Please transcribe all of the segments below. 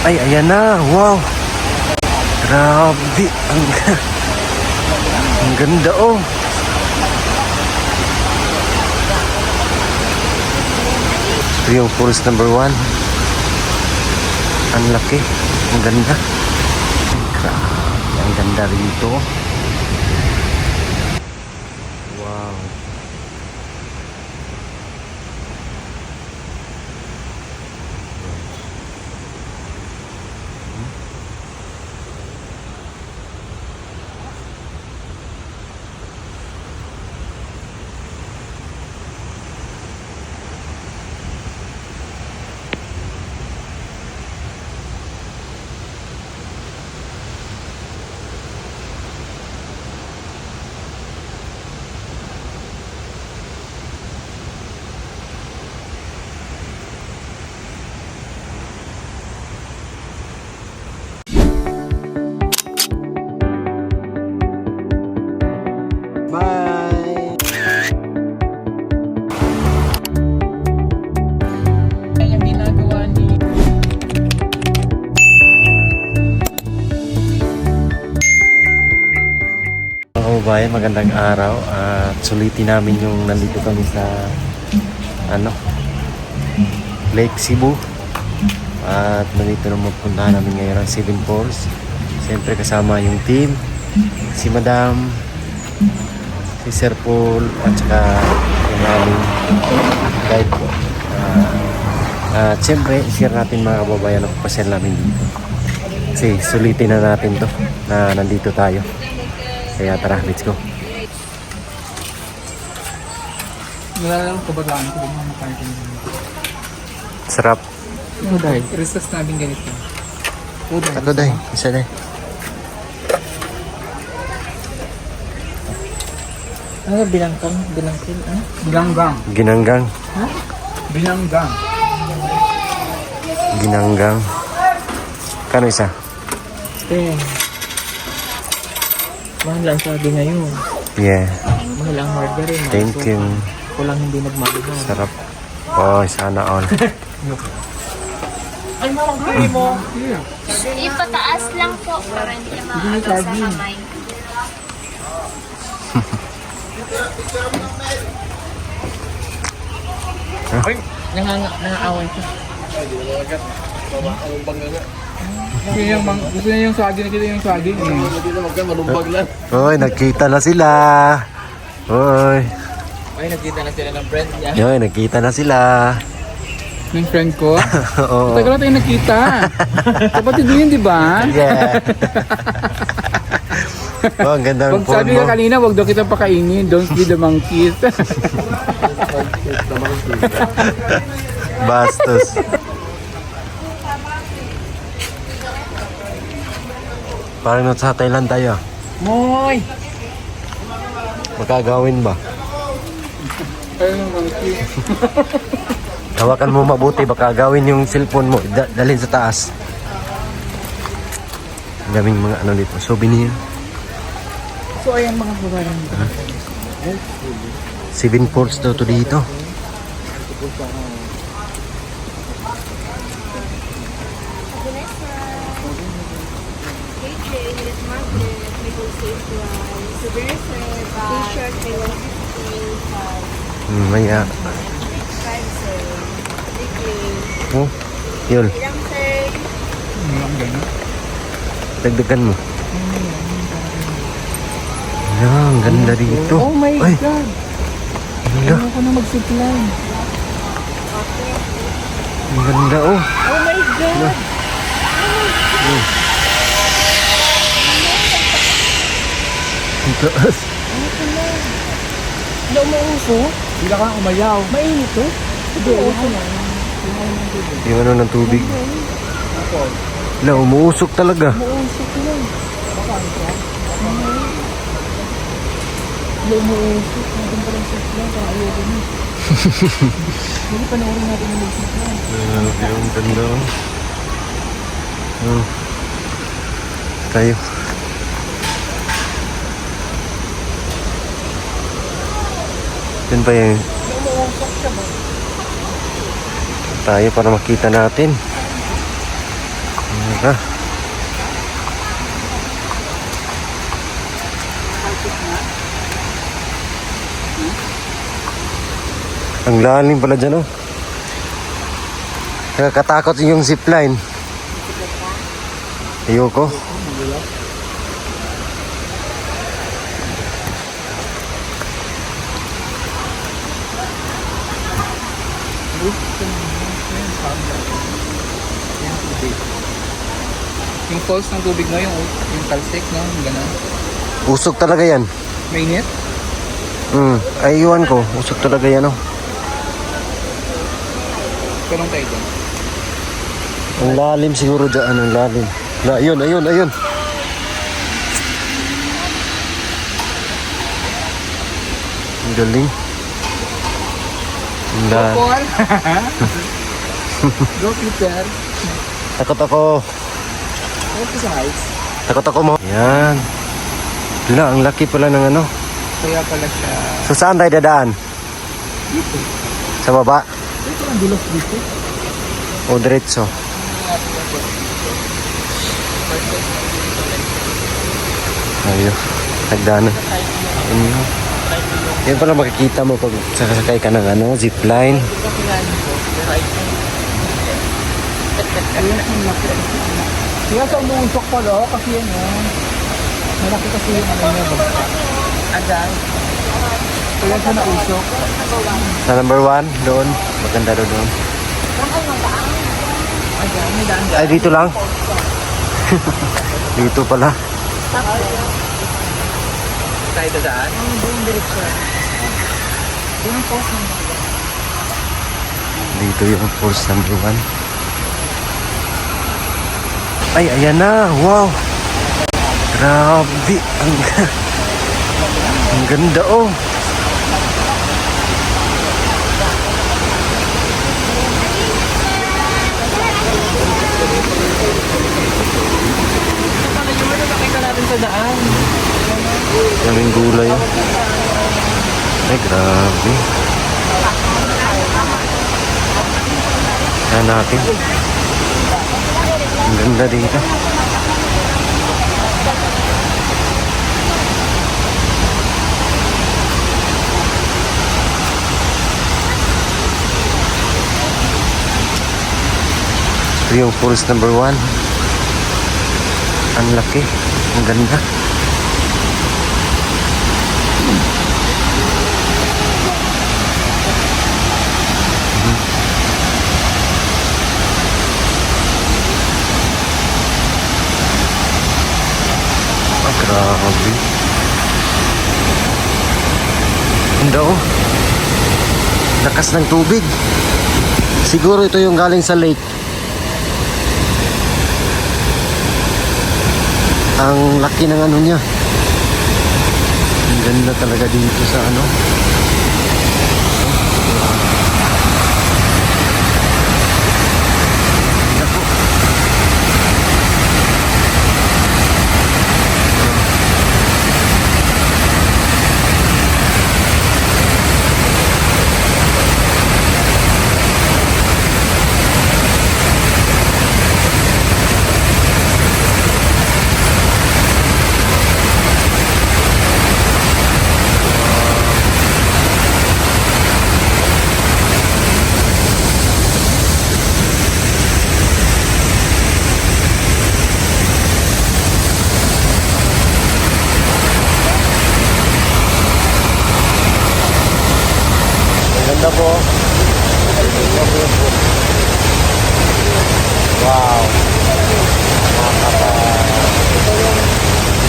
Ay, ayan na. Wow. Grabe. Ang ganda oh. Ito yung falls number 1. Ang laki. Ang ganda. Grabe. Ang ganda rito. Wow. Bye! Yung ginagawa ni Mga kababayan, magandang araw at sulitin namin yung nandito kami sa Lake Cebu at nandito naman puntahan namin ngayon ang 7 Falls. Siyempre kasama yung team, si Madam, si Sir Paul at saka yung aming guide po. At siyempre share natin mga kababayan ang pasyal namin dito kasi sulitin na natin to na nandito tayo. Kaya tara, let's go. Nalalang ko ba gaan ko ba mga makain Sarap. ano dahil resas namin ganito Ato day, isa day. ano bilangkang ano? Bilanggang Ginanggang. ha? Bilanggang Ginanggang. Kano isa? 10 mahal lang sabi ngayon Yeah. mahal ang margarine Thank you. kulang hindi nagmamahal Sarap. Oh, sana all. ay malang kami mo Ipataas lang po para hindi ka maano sa kamay. nangaaway ko gusto niya yung saging nakita yung saging Hoy, nagkita na sila. Hoy. ay nakita na sila ng friend niya Hoy, nagkita na sila. ng friend ko Oo. tagal na tayo nakita kapatid mo yun di ba? Yeah. Oh, ang ganda ng Wag sabi phone ka mo. kanina, wag daw kita pakainin. Don't feed the monkeys. Bastos. Parang sa Thailand tayo. Moy! Makagawin ba? Ayun ang monkey. Hawakan mo mabuti, baka gawin yung cellphone mo, dalhin sa taas. Ang daming mga ano dito, souvenir. So ayan mga kababayan. 7 Falls daw to dito. T-shirt, Maya. Oh, yun. Dagdagan mo. Ayan, ang ganda dito. Oh my Ay, God! ganda. Ayaw ko na mag-zipline. Ang ganda oh. Oh my God! Ang taas. Hindi umuuso? Bila ka umayaw. Mainit to? Hindi, uso na. Yung ano ng tubig. Wala, umuusok talaga. Umuuso ko lang. Baka ano ka? Hindi umuuso. Nandun pa lang zipline. Kaya ayaw ko na. Hindi panoorin natin yung mag-zipline. Ang ganda oh. Oh. Tayo. Yan ba yung tayo para makita natin. Ha? Ang lalim pala dyan, oh. Nakakatakot yung zipline. Ayoko. Yung falls ng tubig mo, yung talsik, no? Ganun. Usok talaga yan. Mainit? Ay, iwan ko. Usok talaga yan, oh. Tulong tayo dyan. Ang lalim siguro dyan. Ang lalim. Ayun, ayun, ayun. Ang galing. Ang lalim. Paul! Go, Peter! Takot ako. Go sa heights. Takot ako mo. Yan. Wala, ang laki pala ng ano. Kaya pala siya... So saan tayo dadaan? Dito. Sa baba? Dito ang dulos dito. O diretso? Ayun. Nagdaanan. Yan pala makikita mo pag sakasakay ka ng ano, zipline. Kaya sa umuusok pala, kasi yan malaki kasi yung ano niya bagsak. Adan. Kaya siya nausok. Sa number 1, doon. Maganda doon. Adan, may daan dyan. Ay, dito lang. Dito pala. Tayo dadaan? Doon direksyon. Doon ang post ng Dito yung force number 1. Ay, ayan na. Wow. Grabe. Ang ganda, oh. nakita natin sa daan. Daming gulay, oh. Ay, grabe. Ayan natin. Ang ganda dito. Ito yung forest number 1. Ang laki. Ang ganda. Grabe. Ganda, oh. Lakas ng tubig. Siguro ito yung galing sa lake. Ang laki ng ano niya. Ang ganda talaga dito sa ano. Ganda po. Wow.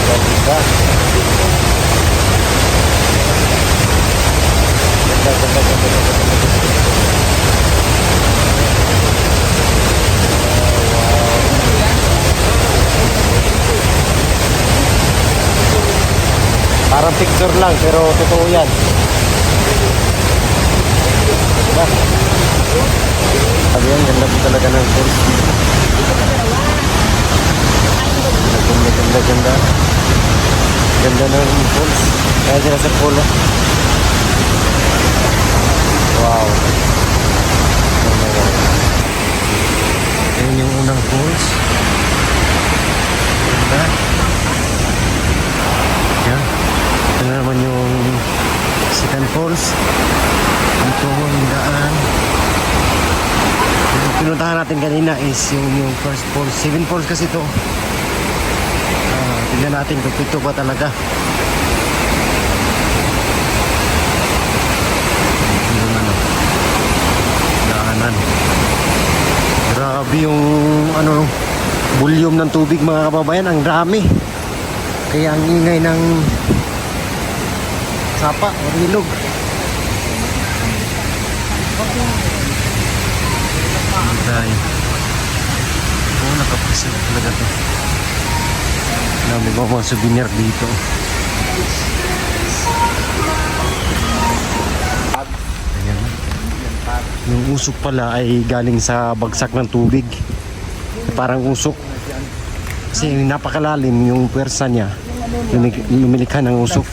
Ganda. Parang picture lang pero totoo yan. Diba? Sabi yan, ganda po talaga ng falls. Ganda, ganda, ganda. Ganda ng falls. Kaya sila sa polo. Wow. Ganda, ganda. Ayun yung unang falls. kanina is yung first falls. 7 falls kasi ito. Tignan natin kung ito ba talaga. Yung ano, daanan. Grabe yung ano, volume ng tubig mga kababayan. Ang dami. Kaya ang ingay ng sapa o ilog. Dahil nakapresent talaga to. May mga souvenir dito. Ayan. Yung usok pala ay galing sa bagsak ng tubig. Parang usok. Kasi napakalalim yung pwersa niya. Lumilikha ng usok.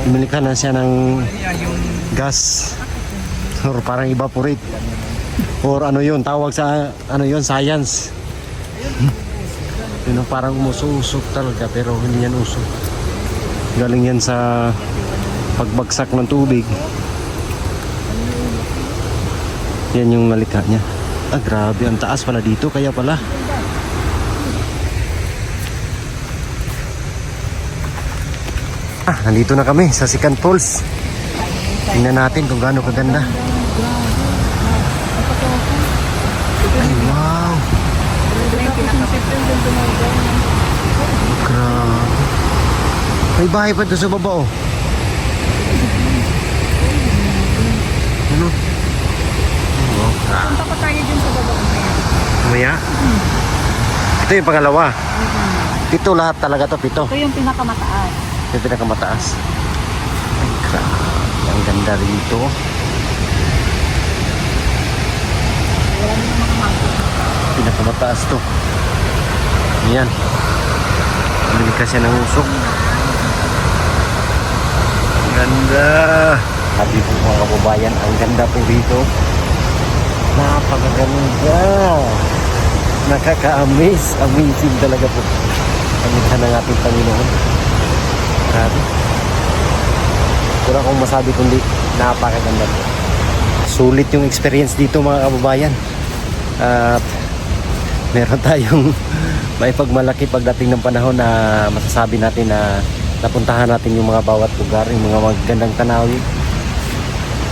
Lumilikha na siya ng gas. Or parang evaporate. Or ano yun, tawag sa ano yun, science. Yun parang umusok talaga pero hindi yan usok. Galing yan sa pagbagsak ng tubig. Yan yung nalikha niya. Grabe, ang taas pala dito, kaya pala. Nandito na kami sa Second Falls. Tingnan natin kung gaano kaganda. Ay, wow. Grabe. May bahay pa doon sa baba, oh. Ano? Wow. Punta pa tayo dun sa baba mamaya. Mamaya? Ito yung pangalawa. Pito lahat talaga to, pito. Ito yung pinakamataas. Ito yung pinakamataas. Ay, grabe. Ang ganda rito. Pinakamataas to. Ayan. Bumili siya ng usok. Ang ganda. Sabi po mga kababayan, ang ganda po rito. Napakaganda. Nakaka-amaze. Amazing talaga po. Kamita ng ating Panginoon. Grabe. Wala akong masabi kundi napakaganda po. Sulit yung experience dito mga kababayan. At meron tayong may pagmalaki pagdating ng panahon na masasabi natin na napuntahan natin yung mga bawat lugar, yung mga magandang tanawin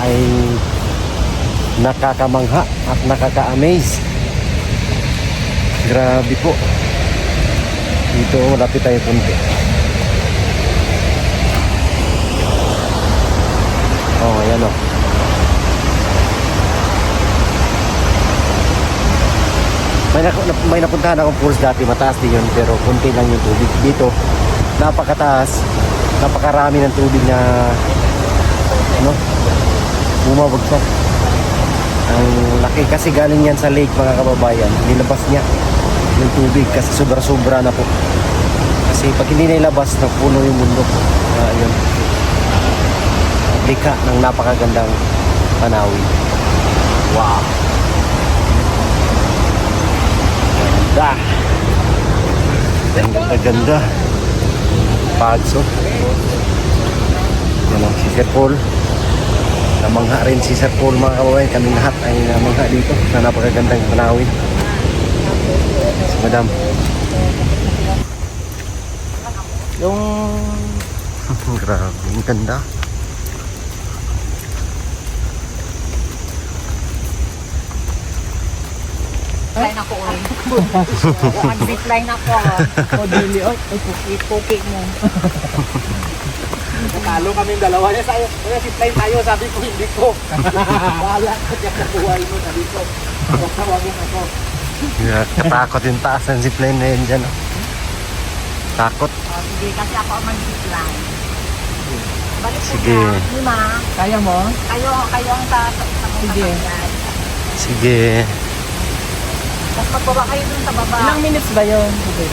ay nakakamangha at nakaka-amaze. Grabe po. Dito malapit tayo punti. Oh, ayan o. May napuntahan akong falls dati, mataas din yun, pero konti lang yung tubig. Dito, napakataas, napakarami ng tubig na ano, bumabagsak. Ang laki kasi galing yan sa lake mga kababayan. Nilabas niya yung tubig kasi sobra-sobra na po. Kasi pag hindi nilabas, napuno yung mundo. Yun. Lika ng napakagandang panawin. Wow! Ganda! Ang ganda-ganda. Pagso. Yan ang si Sir Paul. Namangha rin si Sir Paul mga kababayan. Kami lahat ay namangha dito na napakagandang panawin. Si Madam. Yung Grabe, ang ganda. Zipline ako ulit. Mag-zipline ako. modeli, ay, Ipuki mo. Natalo kaming dalawa niya sa'yo. Kaya zipline tayo, sabi ko hindi ko. Bahala ka dyan sa buhay mo, sabi ko. Huwag tawagin ako. Katakot yung taas ng zipline na yun dyan. Oh. Takot. Sige, kasi ako ang mag-zipline. Balik po Sige. na. Lima. Kaya mo? Kayo ang Sige. Sige. Tapos pagpaba kayo dun sa baba. Ilang minutes ba yun? Sige.